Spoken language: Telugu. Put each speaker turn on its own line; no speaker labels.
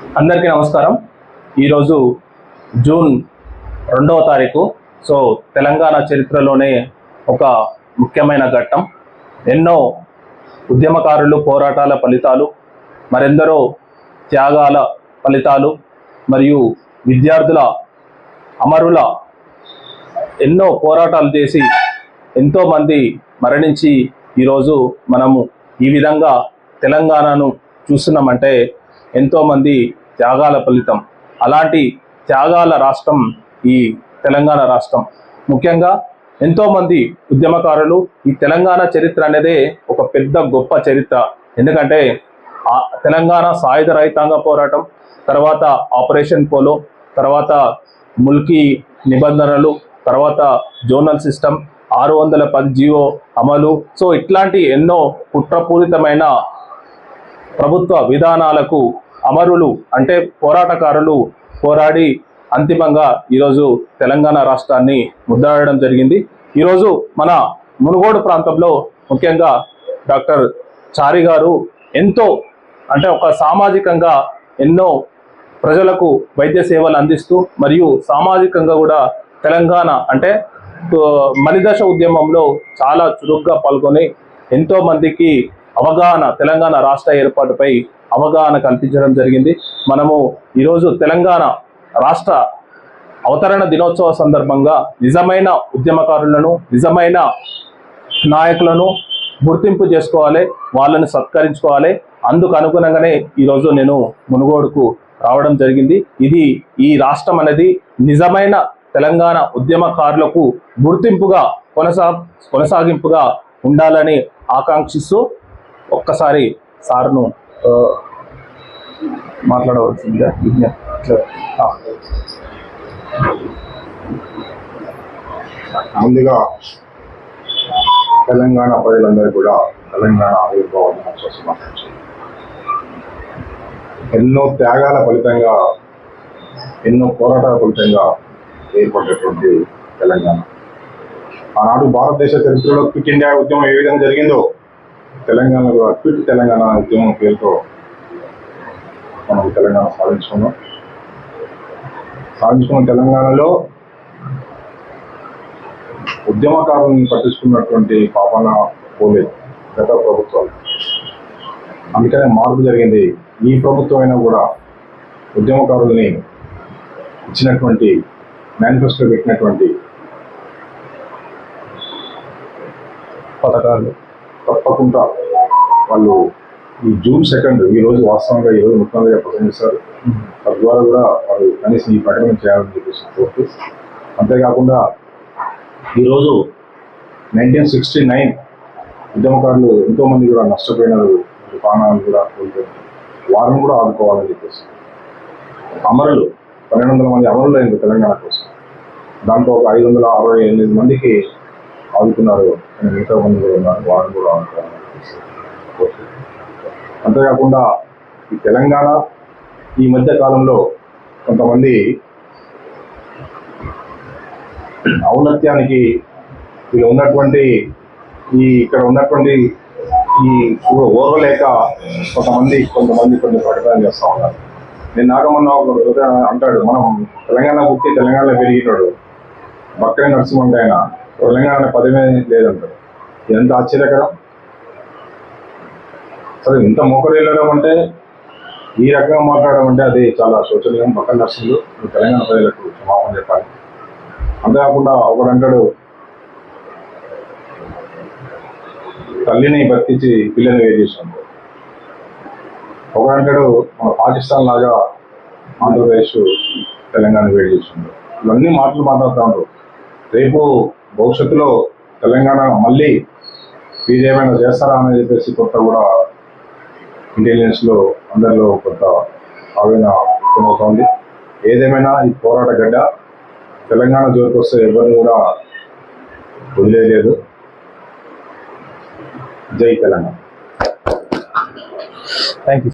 అందరికీ నమస్కారం. ఈరోజు జూన్ 2వ తారీఖు. సో తెలంగాణ చరిత్రలోనే ఒక ముఖ్యమైన ఘట్టం. ఎన్నో ఉద్యమకారులు పోరాటాల ఫలితాలు, మరెందరో త్యాగాల ఫలితాలు మరియు విద్యార్థుల అమరుల ఎన్నో పోరాటాలు చేసి ఎంతోమంది మరణించి ఈరోజు మనము ఈ విధంగా తెలంగాణను చూస్తున్నామంటే ఎంతోమంది త్యాగాల ఫలితం. అలాంటి త్యాగాల రాష్ట్రం ఈ తెలంగాణ రాష్ట్రం. ముఖ్యంగా ఎంతోమంది ఉద్యమకారులు, ఈ తెలంగాణ చరిత్ర అనేదే ఒక పెద్ద గొప్ప చరిత్ర. ఎందుకంటే తెలంగాణ సాయుధ రైతాంగ పోరాటం, తర్వాత ఆపరేషన్ పోలో, తర్వాత ముల్కీ నిబంధనలు, తర్వాత జోనల్ సిస్టమ్, 610 జీవో అమలు. సో ఇట్లాంటి ఎన్నో కుట్రపూరితమైన ప్రభుత్వ విధానాలకు అమరులు అంటే పోరాటకారులు పోరాడి అంతిమంగా ఈరోజు తెలంగాణ రాష్ట్రాన్ని ముద్దాడడం జరిగింది. ఈరోజు మన మునుగోడు ప్రాంతంలో ముఖ్యంగా డాక్టర్ చారి గారు ఎంతో అంటే ఒక సామాజికంగా ఎన్నో ప్రజలకు వైద్య సేవలు అందిస్తూ మరియు సామాజికంగా కూడా తెలంగాణ అంటే మలిదశ ఉద్యమంలో చాలా చురుగ్గా పాల్గొని ఎంతో మందికి అవగాహన, తెలంగాణ రాష్ట్ర ఏర్పాటుపై అవగాహన కల్పించడం జరిగింది. మనము ఈరోజు తెలంగాణ రాష్ట్ర అవతరణ దినోత్సవ సందర్భంగా నిజమైన ఉద్యమకారులను, నిజమైన నాయకులను గుర్తింపు చేసుకోవాలి, వాళ్ళని సత్కరించుకోవాలి. అందుకు అనుగుణంగానే ఈరోజు నేను మునుగోడుకు రావడం జరిగింది. ఇది ఈ రాష్ట్రం అనేది నిజమైన తెలంగాణ ఉద్యమకారులకు గుర్తింపుగా కొనసాగింపుగా ఉండాలని ఆకాంక్షిస్తూ ఒక్కసారి సార్ను మాట్లాడవలసిందిగా విజ్ఞప్తి.
ముందుగా తెలంగాణ ప్రజలందరూ కూడా తెలంగాణ ఆవిర్భావ దినోత్సవ శుభాకాంక్షలు. ఎన్నో త్యాగాల ఫలితంగా, ఎన్నో పోరాటాల ఫలితంగా ఏర్పడినటువంటి తెలంగాణ. ఆనాడు భారతదేశ చరిత్రలో క్విట్ ఇండియా ఉద్యమం ఏ విధంగా జరిగిందో తెలంగాణలో క్విట్ తెలంగాణ ఉద్యమం పేరుతో మనం తెలంగాణ సాధించుకున్న తెలంగాణలో ఉద్యమకారులను పట్టించుకున్నటువంటి పాపన పోలేదు గత ప్రభుత్వాలు. అందుకనే మార్పు జరిగింది. ఈ ప్రభుత్వం అయినా కూడా ఉద్యమకారుల్ని ఇచ్చినటువంటి మేనిఫెస్టో పెట్టినటువంటి పథకాలు తప్పకుండా వాళ్ళు ఈ జూన్ 2 ఈరోజు వాస్తవంగా ఈరోజు ముఖ్యమంత్రిగా ప్రసంగిస్తారు. తద్వారా కూడా వాళ్ళు కనీసం ఈ ప్రకటన చేయాలని చెప్పేసి కోరుతూ, అంతేకాకుండా ఈరోజు 1969 ఉద్యమకారులు ఎంతోమంది కూడా నష్టపోయినారు, ప్రాణాలు కూడా కోల్పోయినారు. వారిని కూడా ఆదుకోవాలని చెప్పేసి అమరులు 1200 మంది అమరులు అయింది తెలంగాణ కోసం. దాంట్లో ఒక 568 మందికి ఆదుకున్నారు, మిగతా మంది కూడా ఉన్నారు, వారిని కూడా ఆదుకోవాలని చెప్పేసి. అంతేకాకుండా ఈ తెలంగాణ ఈ మధ్య కాలంలో కొంతమంది ఔన్నత్యానికి వీళ్ళు ఉన్నటువంటి ఇక్కడ ఉన్నటువంటి ఈ ఓర్వలేక కొంతమంది కొన్ని ప్రకటనలు చేస్తూ ఉన్నారు. నేను నాగమన్న అంటాడు, మనం తెలంగాణ పుట్టి తెలంగాణలో పెరిగినాడు బక్కనే నరసింహంటే ఆయన తెలంగాణ పదమే లేదంటాడు. ఎంత ఆశ్చర్యకరం. సరే, ఇంత మోకరు వెళ్ళడం అంటే, ఈ రకంగా మాట్లాడడం అంటే అది చాలా శోచనీయం. బక్కన నర్సింహులు తెలంగాణ ప్రజలకు క్షమాపణ చెప్పాలి. అంతేకాకుండా ఒకడంటాడు తల్లిని బతికించి పిల్లని వేరు చేసినాడు. ఒకడంటాడు మన పాకిస్తాన్ లాగా ఆంధ్రప్రదేశ్ తెలంగాణ వేరు చేసిండు. ఇవన్నీ మాట్లాడుతూ ఉంటారు. రేపు భవిష్యత్తులో తెలంగాణ మళ్ళీ వీరేమైనా చేస్తారా అని చెప్పేసి కొత్త కూడా ఇంటెలిజెన్స్లో అందరిలో కొంత ఆవేదన వ్యక్తమవుతోంది. ఏదేమైనా ఈ పోరాట గడ్డ తెలంగాణ జోలికి వస్తే ఎవరిని కూడా వదిలేదు. జై తెలంగాణ.
Thank you.